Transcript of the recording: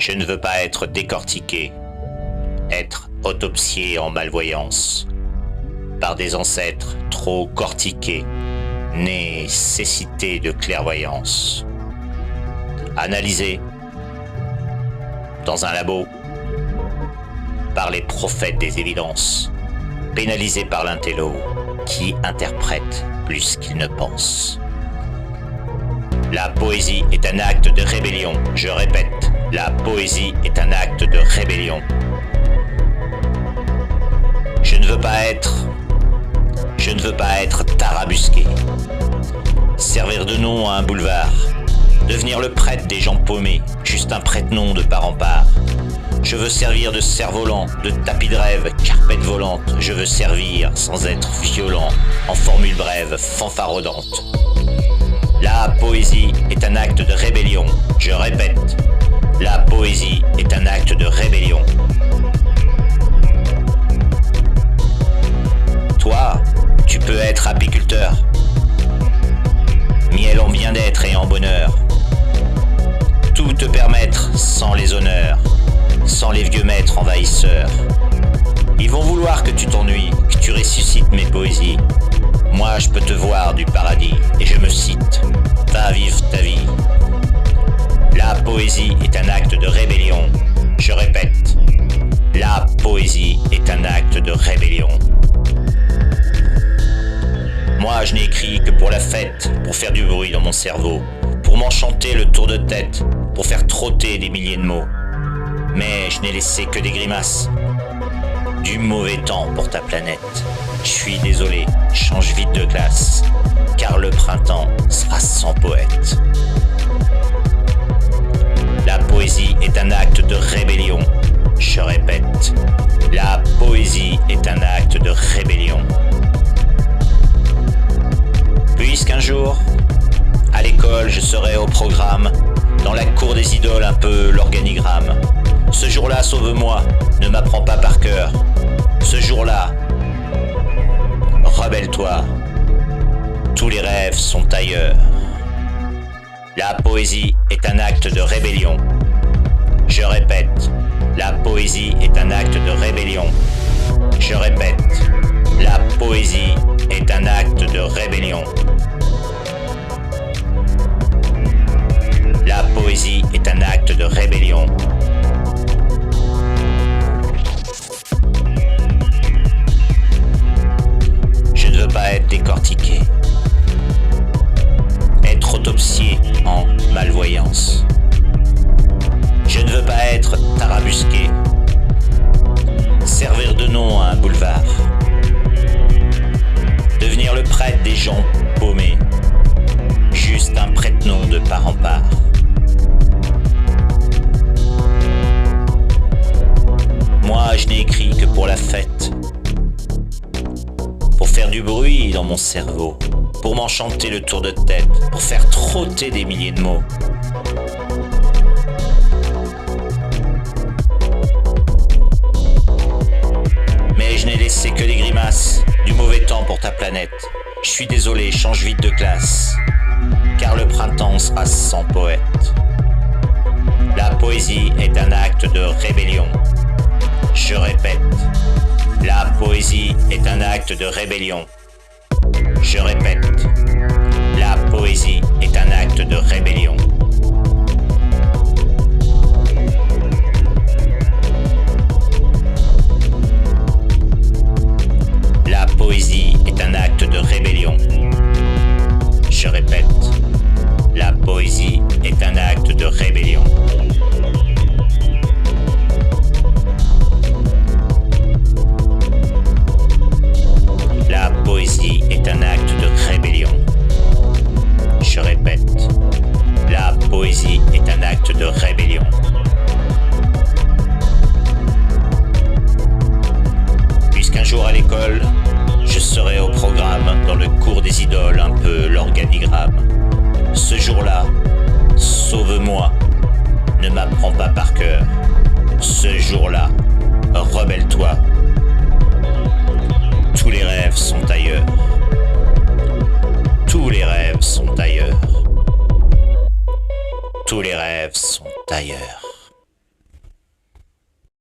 Je ne veux pas être décortiqué, être autopsié en malvoyance, par des ancêtres trop cortiqués, nécessité de clairvoyance. Analysé dans un labo par les prophètes des évidences, pénalisé par l'intello qui interprète plus qu'il ne pense. La poésie est un acte de rébellion, je répète, la poésie est un acte de rébellion. Je ne veux pas être tarabusqué, servir de nom à un boulevard, devenir le prêtre des gens paumés, juste un prête-nom de part en part. Je veux servir de cerf-volant, de tapis de rêve, carpette volante. Je veux servir sans être violent, en formule brève, fanfarodante. La poésie est un acte de rébellion, je répète. La poésie est un acte de rébellion. Toi, tu peux être apiculteur, miel en bien-être et en bonheur. Tout te permettre sans les honneurs, sans les vieux maîtres envahisseurs. Ils vont vouloir que tu t'ennuies, que tu ressuscites mes poésies. Moi, je peux te voir du paradis, et je me cite, va vivre ta vie. La poésie est un acte de rébellion, je répète. La poésie est un acte de rébellion. Moi, je n'ai écrit que pour la fête, pour faire du bruit dans mon cerveau, pour m'enchanter le tour de tête, pour faire trotter des milliers de mots. Mais je n'ai laissé que des grimaces. Du mauvais temps pour ta planète. Je suis désolé, change vite de classe, car le printemps sera sans poète. La poésie est un acte de rébellion, je répète. La poésie est un acte de rébellion. Puisqu'un jour, à l'école, je serai au programme, dans la cour des idoles un peu l'organigramme. Ce jour-là, sauve-moi, ne m'apprends pas par cœur. Ce jour-là, rebelle-toi, tous les rêves sont ailleurs. La poésie est un acte de rébellion. Je répète, la poésie est un acte de rébellion. Je répète, la poésie est un acte de rébellion. La poésie est un acte de rébellion. Je ne veux pas être décortiqué, être autopsié en malvoyance. Je ne veux pas être tarabusqué, servir de nom à un boulevard, devenir le prêtre des gens paumés, juste un prête-nom de part en part. Moi, je n'ai écrit que pour la fête, pour faire du bruit dans mon cerveau, pour m'enchanter le tour de tête, pour faire trotter des milliers de mots. Mais je n'ai laissé que des grimaces, du mauvais temps pour ta planète. Je suis désolé, change vite de classe, car le printemps sera sans poète. La poésie est un acte de rébellion. Je répète, la poésie est un acte de rébellion. Je répète, la poésie est un acte de rébellion. La poésie est un acte de rébellion. Je répète, la poésie est un acte de rébellion. La poésie est un acte de rébellion. Je répète, la poésie est un acte de rébellion. Puisqu'un jour à l'école, je serai au programme dans le cours des idoles, un peu l'organigramme. Ce jour-là, sauve-moi, ne m'apprends pas par cœur. Ce jour-là, rebelle-toi. Tous les rêves sont ailleurs. Tous les rêves sont ailleurs. Tous les rêves sont ailleurs.